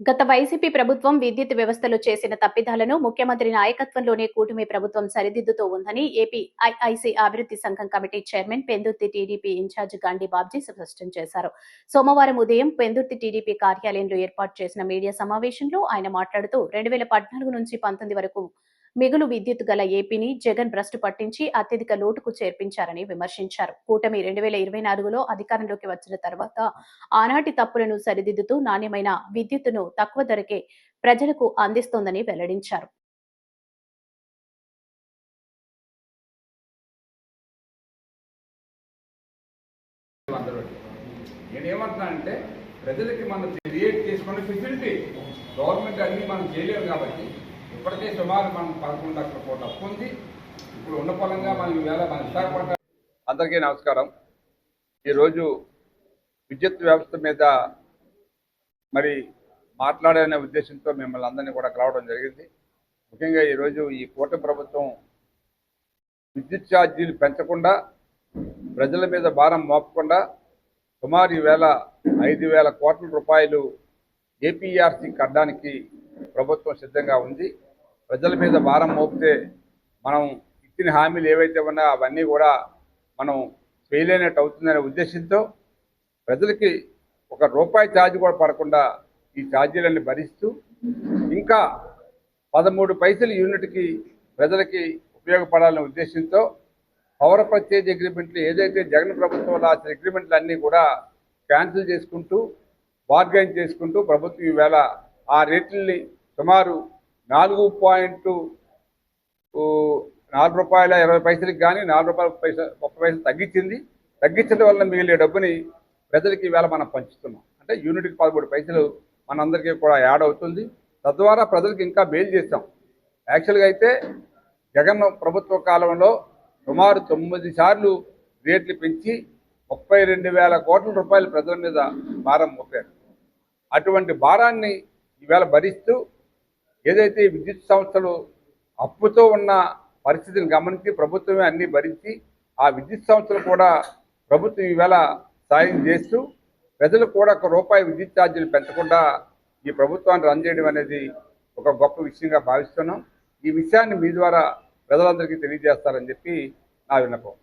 గత వైసీపీ ప్రభుత్వం విద్యుత్ వ్యవస్థలో చేసిన తప్పిదాలను ముఖ్యమంత్రి నాయకత్వంలోనే కూటమి ప్రభుత్వం సరిదిద్దుతూ ఉందని ఏపీ ఐఐసీ అభివృద్ధి సంఘం committee chairman Pendurthi TDP incharge Gandi Babji స్పష్టం చేశారు. సోమవారం ఉదయం పెందుర్తి టీడీపీ కార్యాలయంలో ఏర్పాటు చేసిన మీడియా సమావేశంలో ఆయన మాట్లాడుతూ 2014 నుంచి 19 వరకు మిగులు విద్యుత్ గల ఏపీని జగన్ భ్రష్టు పట్టించి అత్యధిక లోటుకు చేర్పించారని విమర్శించారు. కూటమి 2024లో అధికారంలోకి వచ్చిన తర్వాత ఆనాటి తప్పులను సరిదిద్దుతూ నాణ్యమైన విద్యుత్తును తక్కువ ధరకే ప్రజలకు అందిస్తోందని వెల్లడించారు. నేనేమంటున్నానంటే ప్రజలకి మనం క్రియేట్ చేసుకున్న ఫెసిలిటీ గవర్నమెంట్ అన్ని మనం చేయలేము కాబట్టి ఇప్పటికే సుమారు మనం 11 లక్షల కోట్ల అప్పు ఉంది. ఇప్పుడు ఉన్న పరంగా మనం ఈవేళ మన విశాఖపట్నం. అందరికీ నమస్కారం. ఈరోజు విద్యుత్ వ్యవస్థ మీద మరి మాట్లాడాలనే ఉద్దేశంతో మిమ్మల్ని అందరినీ కూడా కలవడం జరిగింది. ముఖ్యంగా ఈరోజు ఈ కూటమి ప్రభుత్వం విద్యుత్ ఛార్జీలు పెంచకుండా ప్రజల మీద భారం మోపకుండా సుమారు ఈవేళ 5,000 కోట్ల రూపాయలు ఏపీఆర్సీ కట్టడానికి ప్రభుత్వం సిద్ధంగా ఉంది. ప్రజల మీద భారం మోపితే మనం ఇచ్చిన హామీలు ఏవైతే ఉన్నాయో అవన్నీ కూడా మనం చేయలేనట్టు అవుతుందనే ఉద్దేశంతో ప్రజలకి ₹1 ఛార్జ్ కూడా పడకుండా ఈ ఛార్జీలన్నీ భరిస్తూ ఇంకా 13 పైసలు యూనిట్కి ప్రజలకి ఉపయోగపడాలనే ఉద్దేశంతో పవర్ పర్చేజ్ అగ్రిమెంట్లు ఏదైతే జగన్ ప్రభుత్వం రాసిన అగ్రిమెంట్లు అన్నీ కూడా క్యాన్సిల్ చేసుకుంటూ బార్గైన్ చేసుకుంటూ ప్రభుత్వం ఈవేళ ఆ రేట్లని సుమారు ₹4.20 కానీ ₹4.30 తగ్గించింది. తగ్గించడం వల్ల మిగిలిన డబ్బుని ప్రజలకి ఈవేళ మనం పంచుతున్నాం. అంటే యూనిట్కి 13 పైసలు మనందరికీ కూడా యాడ్ అవుతుంది. తద్వారా ప్రజలకు ఇంకా మేలు చేస్తాం. యాక్చువల్గా అయితే జగన్ ప్రభుత్వ కాలంలో సుమారు 9 సార్లు రేట్లు పెంచి 32,000 కోట్ల రూపాయలు ప్రజల మీద భారం మోపారు. అటువంటి భారాన్ని ఈవేళ భరిస్తూ ఏదైతే విద్యుత్ సంస్థలు అప్పుతో ఉన్న పరిస్థితిని గమనించి ప్రభుత్వమే అన్నీ భరించి ఆ విద్యుత్ సంస్థలు కూడా ప్రభుత్వం ఈవేళ సాయం చేస్తూ ప్రజలకు కూడా ₹1 విద్యుత్ ఛార్జీలు పెంచకుండా ఈ ప్రభుత్వాన్ని రన్ చేయడం అనేది ఒక గొప్ప విషయంగా భావిస్తున్నాం. ఈ విషయాన్ని మీ ద్వారా ప్రజలందరికీ తెలియజేస్తారని చెప్పి నా విన్నపం.